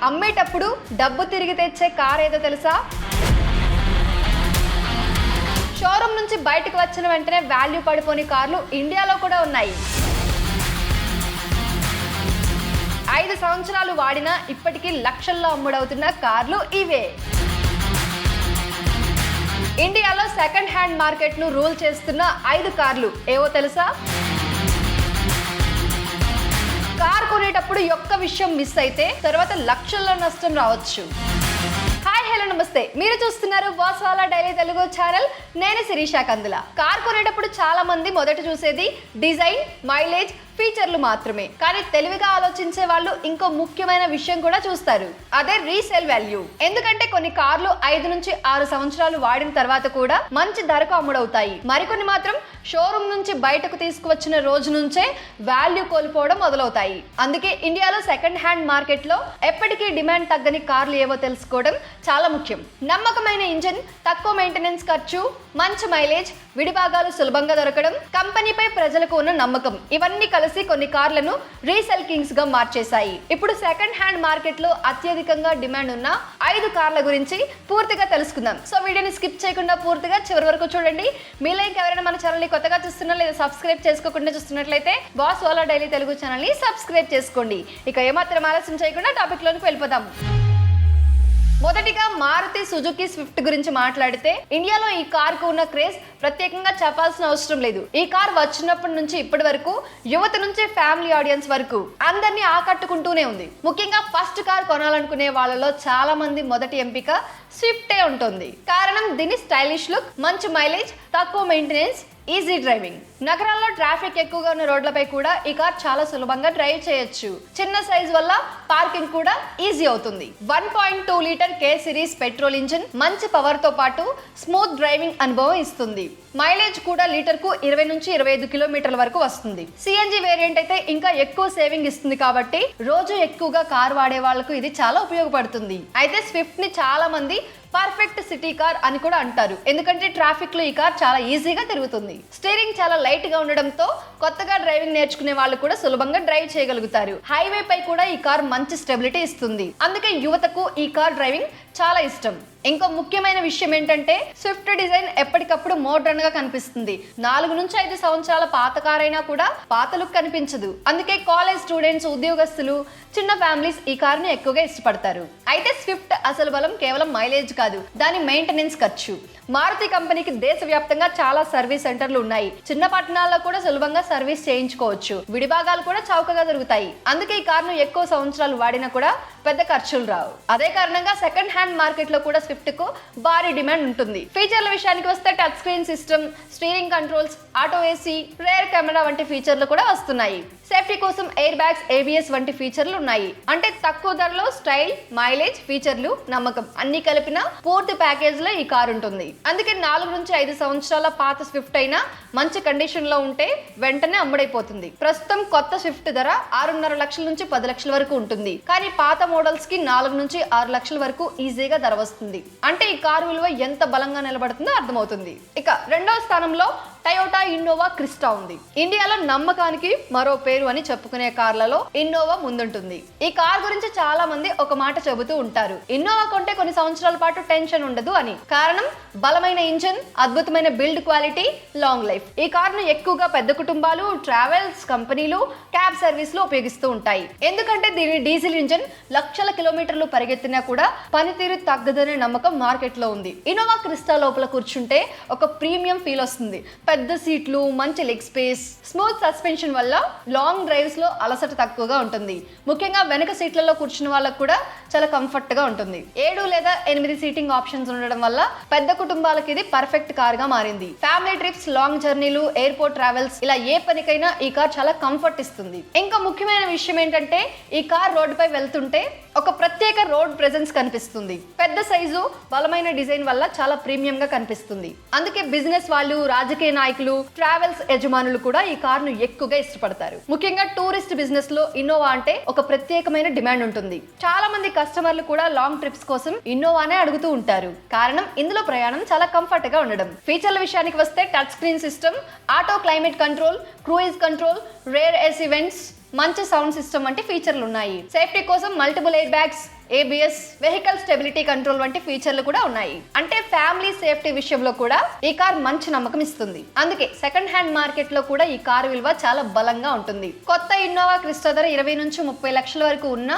అమ్మేటప్పుడు డబ్బు తిరిగి తెచ్చే కార్ ఏదో తెలుసా? షోరూమ్ నుంచి బయటకు వచ్చిన వెంటనే వాల్యూ పడిపోని కార్లు ఇండియాలో కూడా ఉన్నాయి. 5 సంవత్సరాలు వాడినా ఇప్పటికీ లక్షల్లో అమ్ముడవుతున్న కార్లు ఇవే. ఇండియాలో సెకండ్ హ్యాండ్ మార్కెట్ ను రూల్ చేస్తున్న 5 కార్లు ఏవో తెలుసా? కార్ కొనేటప్పుడు ఒక్క విషయం మిస్ అయితే తర్వాత లక్షల్లో నష్టం రావచ్చు. హాయ్ హలో నమస్తే, మీరు చూస్తున్నారు boss Wala daily Telugu channel. నేను శిరీష కందుల. కార్ కొనేటప్పుడు చాలా మంది మొదట చూసేది డిజైన్, మైలేజ్, ఫీచర్లు మాత్రమే. కానీ తెలివిగా ఆలోచించే వాళ్ళు ఇంకో ముఖ్యమైన విషయం కూడా చూస్తారు, అదే రీసేల్ వాల్యూ. ఎందుకంటే కొన్ని కార్లు 5 నుంచి 6 సంవత్సరాలు వాడిన తర్వాత కూడా మంచి ధరకు అమ్ముడవుతాయి. మరికొన్ని మాత్రం షోరూమ్ నుంచి బయటకు తీసుకువచ్చిన రోజు నుంచే వాల్యూ కోల్పోవడం మొదలవుతాయి. అందుకే ఇండియాలో సెకండ్ హ్యాండ్ మార్కెట్ లో ఎప్పటికీ డిమాండ్ తగ్గని కార్లు ఏవో తెలుసుకోవడం చాలా ముఖ్యం. నమ్మకమైన ఇంజిన్, తక్కువ మెయింటెనెన్స్ ఖర్చు, మంచి మైలేజ్, విడిభాగాలు సులభంగా దొరకడం, కంపెనీపై ప్రజలకు ఉన్న నమ్మకం, ఇవన్నీ కలిసి కొన్ని కార్లను రీసేల్ కింగ్స్ గా మార్చేశాయి. ఇప్పుడు సెకండ్ హ్యాండ్ మార్కెట్ లో అత్యధికంగా డిమాండ్ ఉన్న 5 కార్ల గురించి పూర్తిగా తెలుసుకుందాం. సో వీడియోని స్కిప్ చేయకుండా పూర్తిగా చివరి వరకు చూడండి. మీలో ఇంకెవరైనా మన ఛానల్ ని కొత్తగా చూస్తున్నా లేదా సబ్స్క్రైబ్ చేసుకోకుండా చూస్తున్నట్లయితే boss Wala daily Telugu channel ని సబ్స్క్రైబ్ చేసుకోండి. ఇక ఏమాత్రం ఆలస్యం చేయకుండా టాపిక్ లోనికి వెళ్ళిపోదాం. మొదటిగా మారుతి సుజుకి స్విఫ్ట్ గురించి మాట్లాడితే, ఇండియాలో ఈ కార్ కు ఉన్న క్రేజ్ ప్రత్యేకంగా చెప్పాల్సిన అవసరం లేదు. ఈ కార్ వచ్చినప్పటి నుంచి ఇప్పటి వరకు యువత నుంచి ఫ్యామిలీ ఆడియన్స్ వరకు అందరినీ ఆకట్టుకుంటూనే ఉంది. ముఖ్యంగా ఫస్ట్ కార్ కొనాలనుకునే వాళ్ళలో చాలా మంది మొదటి ఎంపిక స్విఫ్టే ఉంటుంది. కారణం దీని స్టైలిష్ లుక్, మంచి మైలేజ్, తక్కువ మెయింటెనెన్స్, ఈజీ డ్రైవింగ్. నగరాల్లో ట్రాఫిక్ ఎక్కువగా ఉన్న రోడ్లపై కూడా ఈ కార్ చాలా సులభంగా డ్రైవ్ చేయొచ్చు. చిన్న సైజ్ వల్ల పార్కింగ్ కూడా ఈజీ అవుతుంది. 1.2 litre K series petrol engine మంచి పవర్ తో పాటు స్మూత్ డ్రైవింగ్ అనుభవం ఇస్తుంది. మైలేజ్ కూడా లీటర్ కు 20 నుంచి 25 కిలోమీటర్ల వరకు వస్తుంది. CNG వేరియంట్ అయితే ఇంకా ఎక్కువ సేవింగ్ ఇస్తుంది కాబట్టి రోజు ఎక్కువగా కార్ వాడే వాళ్ళకు ఇది చాలా ఉపయోగపడుతుంది. అయితే స్విఫ్ట్ ని చాలా మంది పర్ఫెక్ట్ సిటీ కార్ అని కూడా అంటారు. ఎందుకంటే ట్రాఫిక్ లో ఈ కార్ చాలా ఈజీగా తిరుగుతుంది. స్టీరింగ్ చాలా లైట్ గా ఉండడంతో కొత్తగా డ్రైవింగ్ నేర్చుకునే వాళ్ళు కూడా సులభంగా డ్రైవ్ చేయగలుగుతారు. హైవే పై కూడా ఈ కార్ మంచి స్టెబిలిటీ ఇస్తుంది. అందుకే యువతకు ఈ కార్ డ్రైవింగ్ చాలా ఇష్టం. ఇంకో ముఖ్యమైన విషయం ఏంటంటే స్విఫ్ట్ డిజైన్ ఎప్పటికప్పుడు మోడర్న్ గా కనిపిస్తుంది. 4 నుంచి 5 సంవత్సరాల పాత కార్ అయినా కూడా పాత లుక్ కనిపించదు. అందుకే కాలేజ్ స్టూడెంట్స్, ఉద్యోగస్తులు, చిన్న ఫ్యామిలీస్ ఈ కార్ ని ఎక్కువగా ఇష్టపడతారు. అయితే స్విఫ్ట్ అసలు బలం కేవలం మైలేజ్ కాదు, దాని మెయింటెనెన్స్ ఖర్చు. మారుతి కంపెనీకి దేశవ్యాప్తంగా చాలా సర్వీస్ సెంటర్లు ఉన్నాయి. చిన్న పట్టణాల్లో కూడా సులభంగా సర్వీస్ చేయించుకోవచ్చు. విడిభాగాలు కూడా చౌకగా దొరుకుతాయి. అందుకే ఈ కార్ ను ఎక్కువ సంవత్సరాలు వాడినా కూడా పెద్ద ఖర్చులు రావు. అదే కారణంగా సెకండ్ హ్యాండ్ మార్కెట్ లో కూడా స్విఫ్ట్ కు భారీ డిమాండ్ ఉంటుంది. ఫీచర్ల విషయానికి వస్తే touch screen system, steering controls, auto AC, rare camera వంటి ఫీచర్లు కూడా వస్తున్నాయి. సేఫ్టీ కోసం ఎయిర్ బ్యాగ్స్, ABS వంటి ఫీచర్లు ఉన్నాయి. అంటే తక్కువ ధరలో స్టైల్, మైలేజ్, ఫీచర్లు, నమ్మకం అన్ని కలిపిన పూర్తి ప్యాకేజ్ లో ఈ కార్ ఉంటుంది. అందుకే 4 నుంచి 5 సంవత్సరాల పాత స్విఫ్ట్ అయినా మంచి కండిషన్ లో ఉంటే వెంటనే అమ్ముడైపోతుంది. ప్రస్తుతం కొత్త స్విఫ్ట్ ధర 6.5 లక్షల నుంచి 10 లక్షల వరకు ఉంటుంది. కానీ పాత మోడల్స్ కి 4 నుంచి 6 లక్షల వరకు ఈజీగా ధర వస్తుంది. అంటే ఈ కారు విలువ ఎంత బలంగా నిలబడుతుందో అర్థమవుతుంది. ఇక రెండవ స్థానంలో టయోటా ఇన్నోవా క్రిస్టా ఉంది. ఇండియాలో నమ్మకానికి మరో పేరు అని చెప్పుకునే కార్లలో ఇన్నోవా ముందుంటుంది. ఈ కార్ గురించి చాలా మంది ఒక మాట చెబుతూ ఉంటారు, ఇన్నోవా కొంటే కొన్ని సంవత్సరాల పాటు టెన్షన్ ఉండదు అని. కారణం బలమైన ఇంజిన్, అద్భుతమైన బిల్డ్ క్వాలిటీ, లాంగ్ లైఫ్. ఈ కార్ ను ఎక్కువగా పెద్ద కుటుంబాలు, ట్రావెల్స్ కంపెనీలు, క్యాబ్ సర్వీస్ లో ఉపయోగిస్తూ ఉంటాయి. ఎందుకంటే దీని డీజిల్ ఇంజిన్ లక్షల కిలోమీటర్లు పరిగెత్తినా కూడా పనితీరు తగ్గదనే నమ్మకం మార్కెట్ లో ఉంది. ఇన్నోవా క్రిస్టా లోపల కూర్చుంటే ఒక ప్రీమియం ఫీల్ వస్తుంది. పెద్ద సీట్లు, మంచి లెగ్ స్పేస్, స్మూత్ సస్పెన్షన్ వల్ల లాంగ్ డ్రైవ్స్ లో అలసట తక్కువగా ఉంటుంది. ముఖ్యంగా వెనక సీట్లలో కూర్చున్న వాళ్ళకు కూడా చాలా కంఫర్ట్ గా ఉంటుంది. 7 లేదా 8 సీటింగ్ ఆప్షన్స్ ఉండడం వల్ల పెద్ద కుటుంబాలకు ఇది పర్ఫెక్ట్ కార్ గా మారింది. ఫ్యామిలీ ట్రిప్స్, లాంగ్ జర్నీలు, ఎయిర్పోర్ట్ ట్రావెల్స్ ఇలా ఏ పనికైనా ఈ కార్ చాలా కంఫర్ట్ ఇస్తుంది. ఇంకా ముఖ్యమైన విషయం ఏంటంటే ఈ కార్ రోడ్డుపై వెళ్తుంటే ఒక ప్రత్యేక రోడ్ ప్రెజెన్స్ కనిపిస్తుంది. పెద్ద సైజు, బలమైన డిజైన్ వల్ల చాలా ప్రీమియం గా కనిపిస్తుంది. అందుకే బిజినెస్ వాళ్ళు, రాజకీయ నాయకులు, ట్రావెల్స్ యజమానులు కూడా ఈ కార్ ను ఎక్కువగా ఇష్టపడతారు. ముఖ్యంగా టూరిస్ట్ బిజినెస్ లో ఇన్నోవా అంటే ఒక ప్రత్యేకమైన డిమాండ్ ఉంటుంది. చాలా మంది కస్టమర్లు కూడా లాంగ్ ట్రిప్స్ కోసం ఇన్నోవానే అడుగుతూ ఉంటారు. కారణం ఇందులో ప్రయాణం చాలా కంఫర్ట్ గా ఉండడం. ఫీచర్ల విషయానికి వస్తే touch screen system, auto climate control, cruise control, rare AC vents, మంచి సౌండ్ సిస్టమ్ వంటి ఫీచర్లు ఉన్నాయి. సేఫ్టీ కోసం multiple air bags, ABS, vehicle stability control వంటి ఫీచర్లు కూడా ఉన్నాయి. అంటే ఫ్యామిలీ సేఫ్టీ విషయంలో కూడా ఈ కార్ మంచి నమ్మకం ఇస్తుంది. అందుకే సెకండ్ హ్యాండ్ మార్కెట్ లో కూడా ఈ కారు విలువ చాలా బలంగా ఉంటుంది. కొత్త ఇన్నోవా క్రిస్టా ధర 20 నుంచి 30 లక్షల వరకు ఉన్న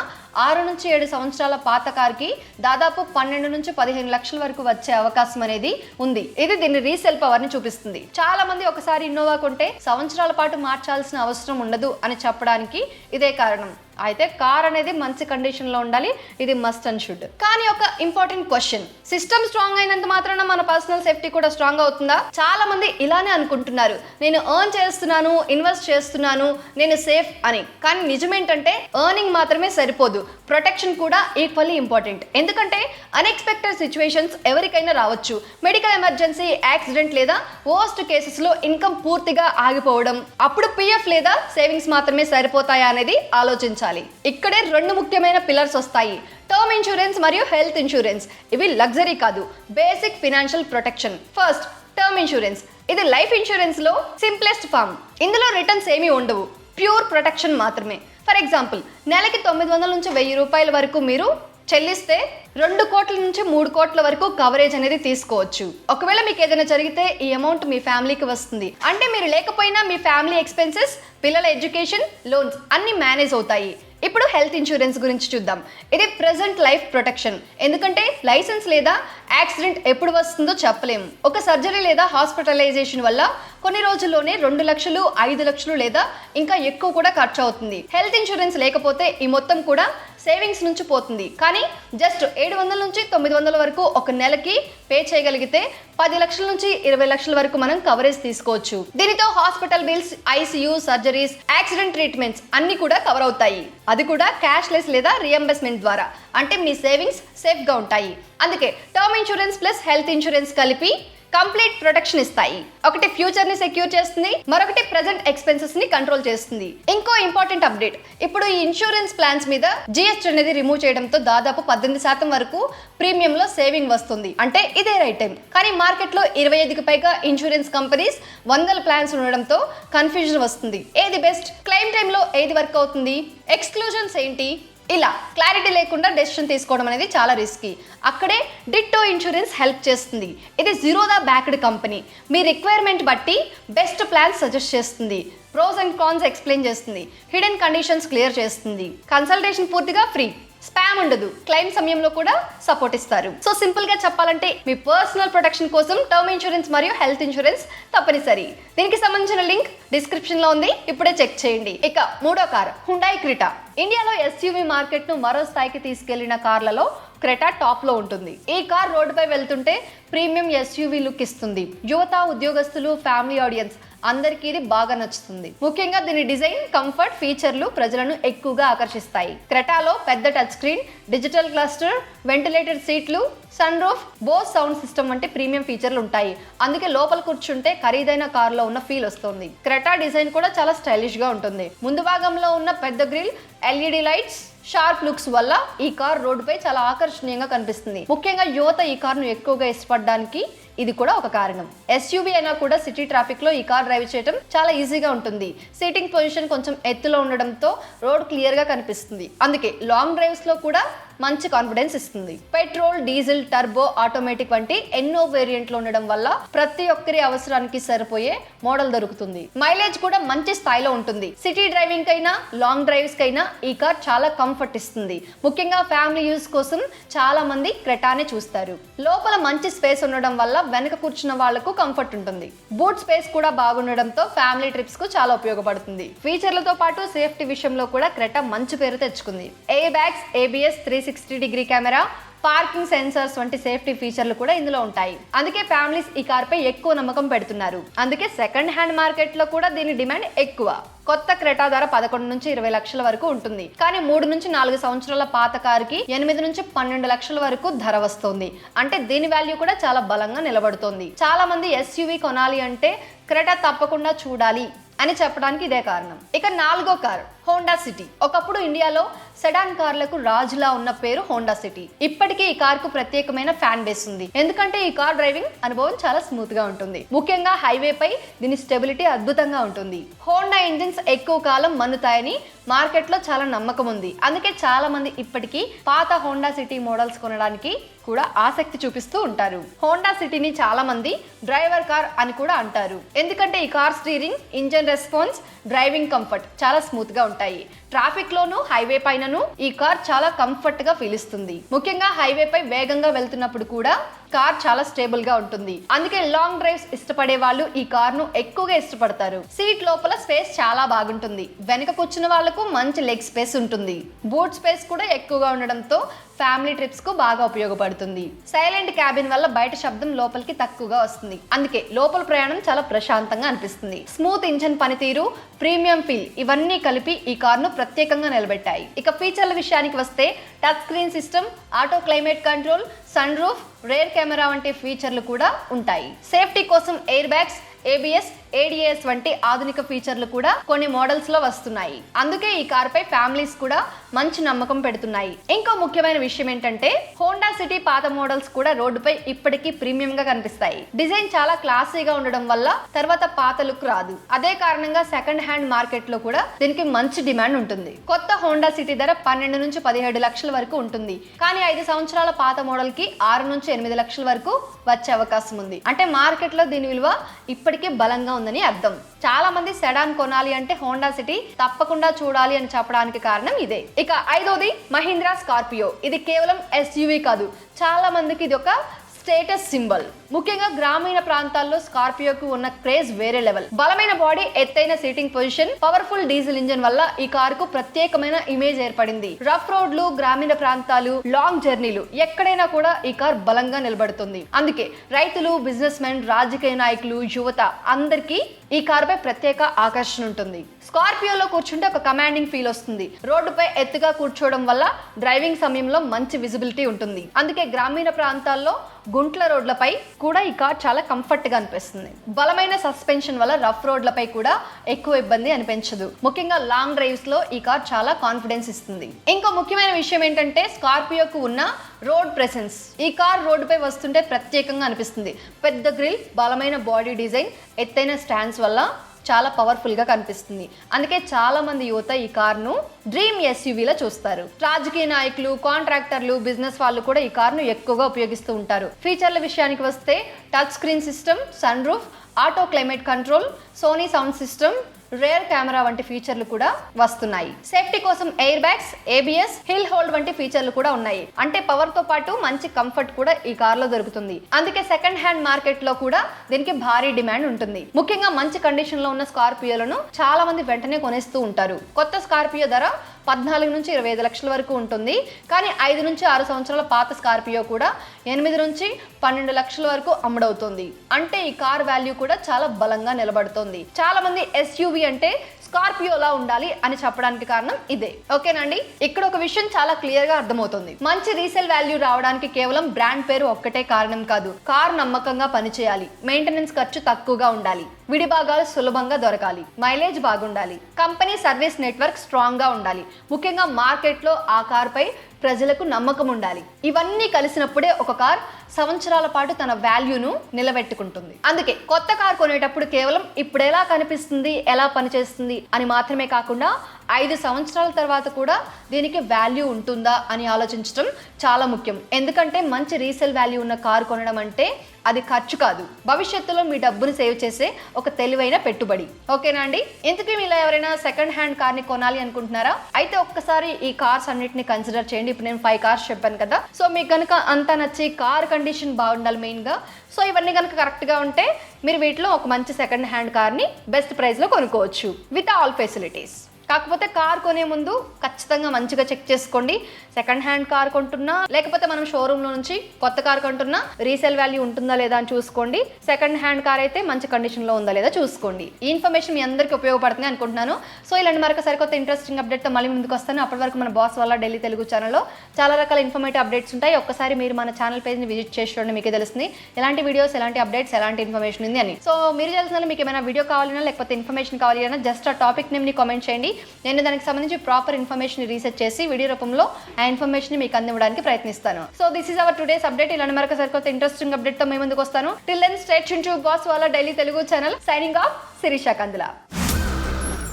6 నుంచి 7 సంవత్సరాల పాత కార్కి దాదాపు 12 నుంచి 15 లక్షల వరకు వచ్చే అవకాశం అనేది ఉంది. ఇది దీని రీసేల్ పవర్ ని చూపిస్తుంది. చాలా మంది ఒకసారి ఇన్నోవా కొంటే సంవత్సరాల పాటు మార్చాల్సిన అవసరం ఉండదు అని చెప్పడానికి ఇదే కారణం. అయితే కార్ అనేది మంచి కండిషన్ లో ఉండాలి, ఇది మస్ట్ అండ్ షుడ్. కానీ ఒక ఇంపార్టెంట్ క్వశ్చన్, సిస్టమ్ స్ట్రాంగ్ అయినంత మాత్రాన మన పర్సనల్ సేఫ్టీ కూడా స్ట్రాంగ్ అవుతుందా? చాలా మంది ఇలానే అనుకుంటున్నారు, నేను ఎర్న్ చేస్తున్నాను, ఇన్వెస్ట్ చేస్తున్నాను, నేను సేఫ్ అని. కానీ నిజమేంటంటే ఎర్నింగ్ మాత్రమే సరిపోదు, ప్రొటెక్షన్ కూడా ఈక్వల్లీ ఇంపార్టెంట్. ఎందుకంటే అన్ఎక్స్పెక్టెడ్ సిచ్యువేషన్స్ ఎవరికైనా రావచ్చు. మెడికల్ ఎమర్జెన్సీ, యాక్సిడెంట్ లేదా వర్స్ట్ కేసెస్ లో ఇన్కమ్ పూర్తిగా ఆగిపోవడం, అప్పుడు PF లేదా సేవింగ్స్ మాత్రమే సరిపోతాయా అనేది ఆలోచించాలి. ఇక్కడే 2 ముఖ్యమైన పిల్లర్స్ వస్తాయి, టర్మ్ ఇన్సూరెన్స్ మరియు హెల్త్ ఇన్సూరెన్స్. ఇవి లగ్జరీ కాదు, basic financial protection. First term insurance. ఇది లైఫ్ ఇన్సూరెన్స్ లో సింప్లెస్ట్ ఫామ్. ఇందులో రిటర్న్స్ ఏమీ ఉండవు, ప్యూర్ ప్రొటెక్షన్ మాత్రమే. ఫర్ ఎగ్జాంపుల్, నెలకి 900 నుంచి 1000 రూపాయల వరకు మీరు చెల్లిస్తే 2 కోట్ల నుంచి 3 కోట్ల వరకు కవరేజ్ అనేది తీసుకోవచ్చు. ఒకవేళ మీకు ఏదైనా జరిగితే ఈ అమౌంట్ మీ ఫ్యామిలీకి వస్తుంది. అంటే మీరు లేకపోయినా మీ ఫ్యామిలీ ఎక్స్పెన్సెస్, పిల్లల ఎడ్యుకేషన్, లోన్స్ అన్ని మేనేజ్ అవుతాయి. ఇప్పుడు హెల్త్ ఇన్సూరెన్స్ గురించి చూద్దాం. ఇది ప్రెజెంట్ లైఫ్ ప్రొటెక్షన్. ఎందుకంటే లైసెన్స్ లేదా యాక్సిడెంట్ ఎప్పుడు వస్తుందో చెప్పలేము. ఒక సర్జరీ లేదా హాస్పిటలైజేషన్ వల్ల కొన్ని రోజుల్లోనే 2 లక్షలు, 5 లక్షలు లేదా ఇంకా ఎక్కువ కూడా ఖర్చు అవుతుంది. హెల్త్ ఇన్సూరెన్స్ లేకపోతే ఈ మొత్తం కూడా సేవింగ్స్ నుంచి పోతుంది. కానీ జస్ట్ 700 నుంచి 900 వరకు ఒక నెలకి పే చేయగలిగితే 10 లక్షల నుంచి 20 లక్షల వరకు మనం కవరేజ్ తీసుకోవచ్చు. దీనితో hospital bills, ICU, surgeries, accident treatments అన్ని కూడా కవర్ అవుతాయి. అది కూడా క్యాష్లెస్ లేదా రియంబర్స్మెంట్ ద్వారా. అంటే మీ సేవింగ్స్ సేఫ్ గా ఉంటాయి. అందుకే term insurance plus health insurance కలిపి కంప్లీట్ ప్రొటెక్షన్ ఇస్తాయి. ఒకటి ఫ్యూచర్ ని సెక్యూర్ చేస్తుంది, మరొకటి ప్రెజెంట్ ఎక్స్పెన్సెస్ ని కంట్రోల్ చేస్తుంది. ఇంకో ఇంపార్టెంట్ అప్డేట్, ఇప్పుడు ఈ ఇన్సూరెన్స్ ప్లాన్స్ మీద GST అనేది రిమూవ్ చేయడంతో దాదాపు 18% వరకు ప్రీమియం లో సేవింగ్ వస్తుంది. అంటే ఇదే రైట్ టైం. కానీ మార్కెట్ లో 25కి పైగా ఇన్సూరెన్స్ కంపెనీస్, 100 ప్లాన్స్ ఉండడంతో కన్ఫ్యూజన్ వస్తుంది. ఏది బెస్ట్, క్లెయిమ్ టైంలో ఏది వర్క్ అవుతుంది, ఎక్స్క్లూజన్స్ ఏంటి, ఇలా క్లారిటీ లేకుండా డెసిషన్ తీసుకోవడం అనేది చాలా రిస్కీ. అక్కడే డిట్టో ఇన్సూరెన్స్ హెల్ప్ చేస్తుంది. ఇది జీరోదా బ్యాక్డ్ కంపెనీ. మీ రిక్వైర్మెంట్ బట్టి బెస్ట్ ప్లాన్స్ సజెస్ట్ చేస్తుంది, ప్రోస్ అండ్ కాన్స్ ఎక్స్ప్లెయిన్ చేస్తుంది, హిడెన్ కండిషన్స్ క్లియర్ చేస్తుంది. కన్సల్టేషన్ పూర్తిగా ఫ్రీ, స్పామ్ ఉండదు, క్లెయిమ్ సమయంలో కూడా సపోర్ట్ ఇస్తారు. సో సింపుల్ గా చెప్పాలంటే మీ పర్సనల్ ప్రొటెక్షన్ కోసం టర్మ్ ఇన్సూరెన్స్ మరియు హెల్త్ ఇన్సూరెన్స్ తప్పనిసరి. దీనికి సంబంధించిన లింక్ డిస్క్రిప్షన్ లో ఉంది, ఇప్పుడే చెక్ చేయండి. ఇక 3వ కార్, హుండాయ్ క్రెటా. ఇండియాలో SUV మార్కెట్ ను మరో స్థాయికి తీసుకెళ్లిన కార్లలో క్రెటా టాప్ లో ఉంటుంది. ఈ కార్ రోడ్డుపై వెళ్తుంటే ప్రీమియం SUV లుక్ ఇస్తుంది. యువత, ఉద్యోగస్తులు, ఫ్యామిలీ ఆడియన్స్ అందరికీ ఇది బాగా నచ్చుతుంది. ముఖ్యంగా దీని డిజైన్, కంఫర్ట్, ఫీచర్లు ప్రజలను ఎక్కువగా ఆకర్షిస్తాయి. క్రెటాలో పెద్ద touch screen, digital cluster, ventilated సీట్లు, sunroof, Bose sound system వంటి ప్రీమియం ఫీచర్లు ఉంటాయి. అందుకే లోపల కూర్చుంటే ఖరీదైన కారులో ఉన్న ఫీల్ వస్తుంది. క్రెటా డిజైన్ కూడా చాలా స్టైలిష్ గా ఉంటుంది. ముందు భాగంలో ఉన్న పెద్ద grill, LED lights, sharp looks వల్ల ఈ కార్ రోడ్డుపై చాలా ఆకర్షణీయంగా కనిపిస్తుంది. ముఖ్యంగా యువత ఈ కార్ను ఎక్కువగా ఇష్టపడడానికి ఇది కూడా ఒక కారణం. SUV అయినా కూడా సిటీ ట్రాఫిక్ లో ఈ కార్ డ్రైవ్ చేయడం చాలా ఈజీగా ఉంటుంది. సీటింగ్ పొజిషన్ కొంచెం ఎత్తులో ఉండడంతో రోడ్ క్లియర్ గా కనిపిస్తుంది. అందుకే లాంగ్ డ్రైవ్స్ లో కూడా మంచి కాన్ఫిడెన్స్ ఇస్తుంది. పెట్రోల్, డీజిల్, టర్బో, ఆటోమేటిక్ వంటి ఎన్నో వేరియంట్లు ఉండడం వల్ల ప్రతి ఒక్కరి అవసరానికి సరిపోయే మోడల్ దొరుకుతుంది. మైలేజ్ కూడా మంచి స్థాయిలో ఉంటుంది. సిటీ డ్రైవింగ్ కైనా, లాంగ్ డ్రైవ్స్ కైనా ఈ కార్ చాలా కంఫర్ట్ ఇస్తుంది. ముఖ్యంగా ఫ్యామిలీ యూస్ కోసం చాలా మంది క్రెటానే చూస్తారు. లోపల మంచి స్పేస్ ఉండడం వల్ల వెనక కూర్చున్న వాళ్లకు కంఫర్ట్ ఉంటుంది. బూట్ స్పేస్ కూడా బాగుండడంతో ఫ్యామిలీ ట్రిప్స్ కు చాలా ఉపయోగపడుతుంది. ఫీచర్లతో పాటు సేఫ్టీ విషయంలో కూడా క్రెటా మంచి పేరు తెచ్చుకుంది. Air bags, ABS, 360-degree camera, parking sensors వంటి సేఫ్టీ ఫీచర్లు కూడా ఇందులో ఉంటాయి. అందుకే ఫ్యామిలీస్ ఈ కార్ పై ఎక్కువ నమ్మకం పెడుతున్నారు. అందుకే సెకండ్ హ్యాండ్ మార్కెట్ లో కూడా దీని డిమాండ్ ఎక్కువ. కొత్త క్రెటా ధర 11 నుంచి 20 లక్షల వరకు ఉంటుంది. కానీ 3 నుంచి 4 సంవత్సరాల పాత కారుకి 8 నుంచి 12 లక్షల వరకు ధర వస్తుంది. అంటే దీని వాల్యూ కూడా చాలా బలంగా నిలబడుతోంది. చాలా మంది SUV కొనాలి అంటే క్రెటా తప్పకుండా చూడాలి అని చెప్పడానికి ఇదే కారణం. ఇక 4వ కారు, హోండా సిటీ ఒకప్పుడు ఇండియాలో సెడాన్ కార్లకు రాజులా ఉన్న పేరు హోండా సిటీ. ఇప్పటికీ ఈ కార్ కు ప్రత్యేకమైన ఫ్యాన్ బేస్ ఉంది. ఎందుకంటే ఈ కార్ డ్రైవింగ్ అనుభవం చాలా స్మూత్ గా ఉంటుంది. ముఖ్యంగా హైవే పై దీని స్టెబిలిటీ అద్భుతంగా ఉంటుంది. హోండా ఇంజిన్స్ ఎక్కువ కాలం మన్నుతాయని మార్కెట్ లో చాలా నమ్మకం ఉంది. అందుకే చాలా మంది ఇప్పటికీ పాత హోండా సిటీ మోడల్స్ కొనడానికి కూడా ఆసక్తి చూపిస్తూ ఉంటారు. హోండా సిటీని చాలా మంది డ్రైవర్ కార్ అని కూడా అంటారు. ఎందుకంటే ఈ car steering, engine response, driving comfort చాలా స్మూత్ గా ఉంటాయి. ట్రాఫిక్ లోను, హైవే పైనను ఈ కార్ చాలా కంఫర్ట్ గా ఫీల్ ఇస్తుంది. ముఖ్యంగా హైవే పై వేగంగా వెళ్తున్నప్పుడు కూడా కార్ చాలా స్టేబుల్ గా ఉంటుంది. అందుకే లాంగ్ డ్రైవ్స్ ఇష్టపడే వాళ్ళు ఈ కార్ ను ఎక్కువగా ఇష్టపడతారు. సీట్ లోపల స్పేస్ చాలా బాగుంటుంది. వెనక కూర్చున్న వాళ్ళకు మంచి లెగ్ స్పేస్ ఉంటుంది. బూట్ స్పేస్ కూడా ఎక్కువగా ఉండడంతో ఫ్యామిలీ ట్రిప్స్ కు బాగా ఉపయోగపడుతుంది. సైలెంట్ క్యాబిన్ వల్ల బయట శబ్దం లోపలికి తక్కువగా వస్తుంది. అందుకే లోపల ప్రయాణం చాలా ప్రశాంతంగా అనిపిస్తుంది. స్మూత్ ఇంజన్ పనితీరు, ప్రీమియం ఫీల్ ఇవన్నీ కలిపి ఈ కార్ ను ప్రత్యేకంగా నిలబెట్టాయి. ఇక ఫీచర్ల విషయానికి వస్తే touch screen system, auto climate control, sun roof, rear camera వంటి ఫీచర్లు కూడా ఉంటాయి. సేఫ్టీ కోసం ఎయిర్ బ్యాగ్స్, ABS, ADAS వంటి ఆధునిక ఫీచర్లు కూడా కొన్ని మోడల్స్ లో వస్తున్నాయి. అందుకే ఈ కార్ పై ఫ్యామిలీస్ కూడా మంచి నమ్మకం పెడుతున్నాయి. ఇంకో ముఖ్యమైన విషయం ఏంటంటే హోండా సిటీ పాత మోడల్స్ కూడా రోడ్డుపై ఇప్పటికీ ప్రీమియం గా కనిపిస్తాయి. డిజైన్ చాలా క్లాసీగా ఉండడం వల్ల తర్వాత పాత లుక్ రాదు. అదే కారణంగా సెకండ్ హ్యాండ్ మార్కెట్ లో కూడా దీనికి మంచి డిమాండ్ ఉంటుంది. కొత్త హోండా సిటీ ధర 12 నుంచి 17 లక్షల వరకు ఉంటుంది. కానీ 5 సంవత్సరాల పాత మోడల్ కి 6 నుంచి 8 లక్షల వరకు వచ్చే అవకాశం ఉంది. అంటే మార్కెట్ లో దీని విలువ ఇప్పటికే బలంగా ఉందని అర్థం. చాలా మంది సెడాన్ కొనాలి అంటే హోండా సిటీ తప్పకుండా చూడాలి అని చెప్పడానికి కారణం ఇదే. ఇక 5వది మహీంద్రా స్కార్పియో. ఇది కేవలం SUV కాదు, చాలా మందికి ఇది ఒక స్టేటస్ సింబల్. ముఖ్యంగా గ్రామీణ ప్రాంతాల్లో స్కార్పియోకు ఉన్న క్రేజ్ వేరే లెవెల్. బలమైన బాడీ, ఎత్తైన seating position, powerful diesel engine వల్ల ఈ కార్ కు ప్రత్యేకమైన ఇమేజ్ ఏర్పడింది. రఫ్ రోడ్లు, గ్రామీణ ప్రాంతాలు, లాంగ్ జర్నీలు ఎక్కడైనా కూడా ఈ కార్ బలంగా నిలబడుతుంది. అందుకే రైతులు, బిజినెస్ మెన్, రాజకీయ నాయకులు, యువత అందరికీ ఈ కార్ పై ప్రత్యేక ఆకర్షణ ఉంటుంది. స్కార్పియోలో కూర్చుంటే ఒక కమాండింగ్ ఫీల్ వస్తుంది. రోడ్డుపై ఎత్తుగా కూర్చోవడం వల్ల డ్రైవింగ్ సమయంలో మంచి విజిబిలిటీ ఉంటుంది. అందుకే గ్రామీణ ప్రాంతాల్లో గుంట్ల రోడ్లపై కూడా ఈ కార్ చాలా కంఫర్ట్ గా అనిపిస్తుంది. బలమైన సస్పెన్షన్ వల్ల రఫ్ రోడ్లపై కూడా ఎక్కువ ఇబ్బంది అనిపించదు. ముఖ్యంగా లాంగ్ డ్రైవ్స్ లో ఈ కార్ చాలా కాన్ఫిడెన్స్ ఇస్తుంది. ఇంకో ముఖ్యమైన విషయం ఏంటంటే స్కార్పియోకు ఉన్న రోడ్ ప్రెసెన్స్. ఈ కార్ రోడ్డుపై వస్తుంటే ప్రత్యేకంగా అనిపిస్తుంది. పెద్ద గ్రిల్, బలమైన బాడీ డిజైన్, ఎత్తైన స్టాండ్స్ వల్ల చాలా పవర్ఫుల్ గా కనిపిస్తుంది. అందుకే చాలా మంది యువత ఈ కార్ ను డ్రీమ్ SUVలో చూస్తారు. రాజకీయ నాయకులు, కాంట్రాక్టర్లు, బిజినెస్ వాళ్ళు కూడా ఈ కార్ ను ఎక్కువగా ఉపయోగిస్తూ ఉంటారు. ఫీచర్ల విషయానికి వస్తే touch screen system, sun roof, auto climate control, Sony sound system, rear camera వంటి ఫీచర్లు కూడా వస్తున్నాయి. సేఫ్టీ కోసం air bags, ABS, hill hold వంటి ఫీచర్లు కూడా ఉన్నాయి. అంటే పవర్ తో పాటు మంచి కంఫర్ట్ కూడా ఈ కార్ లో దొరుకుతుంది. అందుకే సెకండ్ హ్యాండ్ మార్కెట్ లో కూడా దీనికి భారీ డిమాండ్ ఉంటుంది. ముఖ్యంగా మంచి కండిషన్ లో ఉన్న స్కార్పియోలను చాలా మంది వెంటనే కొనేస్తూ ఉంటారు. కొత్త స్కార్పియో ధర 14 నుంచి 25 లక్షల వరకు ఉంటుంది. కానీ 5 నుంచి 6 సంవత్సరాల పాత స్కార్పియో కూడా 8 నుంచి 12 లక్షల వరకు అమ్ముడవుతుంది. అంటే ఈ కార్ వాల్యూ కూడా చాలా బలంగా నిలబడుతుంది. చాలా మంది SUV అంటే స్కార్పియోలా ఉండాలి అని చెప్పడానికి కారణం ఇదే. ఓకేనండి, ఇక్కడ ఒక విషయం చాలా క్లియర్ గా అర్థమవుతుంది. మంచి రీసేల్ వాల్యూ రావడానికి కేవలం బ్రాండ్ పేరు ఒక్కటే కారణం కాదు. కార్ నమ్మకంగా పనిచేయాలి, మెయింటెనెన్స్ ఖర్చు తక్కువగా ఉండాలి, విడి భాగాలు సులభంగా దొరకాలి, మైలేజ్ బాగుండాలి, కంపెనీ సర్వీస్ నెట్వర్క్ స్ట్రాంగ్ గా ఉండాలి. ముఖ్యంగా మార్కెట్ లో ఆ కార్ పై ప్రజలకు నమ్మకం ఉండాలి. ఇవన్నీ కలిసినప్పుడే ఒక కార్ సంవత్సరాల పాటు తన వాల్యూను నిలబెట్టుకుంటుంది. అందుకే కొత్త కార్ కొనేటప్పుడు కేవలం ఇప్పుడు ఎలా కనిపిస్తుంది, ఎలా పనిచేస్తుంది అని మాత్రమే కాకుండా 5 సంవత్సరాల తర్వాత కూడా దీనికి వాల్యూ ఉంటుందా అని ఆలోచించడం చాలా ముఖ్యం. ఎందుకంటే మంచి రీసేల్ వాల్యూ ఉన్న కారు కొనడం అంటే అది ఖర్చు కాదు, భవిష్యత్తులో మీ డబ్బును సేవ్ చేసే ఒక తెలివైన పెట్టుబడి. ఓకేనా అండి? ఇంతకీ మీలో ఎవరైనా సెకండ్ హ్యాండ్ కార్ ని కొనాలి అనుకుంటున్నారా? అయితే ఒక్కసారి ఈ కార్స్ అన్నిటిని కన్సిడర్ చేయండి. ఇప్పుడు నేను 5 కార్స్ చెప్పాను కదా, సో మీకు కనుక అంతా నచ్చి కార్ కండిషన్ బాగుండాలి మెయిన్ గా. సో ఇవన్నీ కనుక కరెక్ట్ గా ఉంటే మీరు వీటిలో ఒక మంచి సెకండ్ హ్యాండ్ కార్ ని బెస్ట్ ప్రైస్ లో కొనుక్కోవచ్చు విత్ ఆల్ ఫెసిలిటీస్. కాకపోతే కార్ కొనే ముందు ఖచ్చితంగా మంచిగా చెక్ చేసుకోండి. సెకండ్ హ్యాండ్ కార్ కొంటున్నా లేకపోతే మనం షోరూమ్ లో నుంచి కొత్త కార్ కొంటున్నా రీసేల్ వాల్యూ ఉంటుందా లేదా అని చూసుకోండి. సెకండ్ హ్యాండ్ కార్ అయితే మంచి కండిషన్ లో ఉందా లేదా చూసుకోండి. ఈ ఇన్ఫర్మేషన్ మీ అందరికీ ఉపయోగపడుతుంది అనుకుంటున్నాను. సో ఇలాంటి మరొక సరికొత్త ఇంట్రెస్టింగ్ అప్డేట్ తో మళ్ళీ ముందుకు వస్తాను. అప్పటి వరకు మన బాస్ వాళ్ళ ఢిల్లీ తెలుగు ఛానల్లో చాలా రకాల ఇన్ఫర్మేటివ్ అప్డేట్స్ ఉంటాయి. ఒక్కసారి మీరు మన ఛానల్ పేజ్ ని విజిట్ చేసి చూడండి, మీకే తెలుస్తుంది ఎలాంటి వీడియోస్, ఎలాంటి అప్డేట్స్, ఎలాంటి ఇన్ఫర్మేషన్ ఉంది అని. సో మీరు తెలిసిన మీకు ఏమైనా వీడియో కావాలన్నా లేకపోతే ఇన్ఫర్మేషన్ కావాలన్నా జస్ట్ ఆ టాపిక్ నేమ్ ని కామెంట్ చేయండి. నేను దానికి సంబంధించి ప్రాపర్ ఇన్ఫర్మేషన్ రీసెర్చ్ చేసి వీడియో రూపంలో ఆ ఇన్ఫర్మేషన్ మీకు అందివ్వడానికి ప్రయత్నిస్తాను. So this is our today's update. ఇలాంటి మరొక సరికొత్త ఇంట్రెస్టింగ్ అప్డేట్ తో మీ ముందుకు వస్తాను. Till then stay tuned to Boss Wala daily Telugu channel. Signing off, Sirisha Kandula.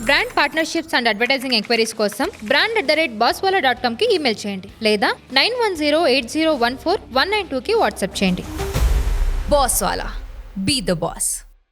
Brand partnerships and advertising enquiries కోసం brand@bosswala.com కి ఈమెయిల్ చేయండి లేదా 9108014192కి వాట్సాప్ చేయండి. Boss Wala. Be the boss.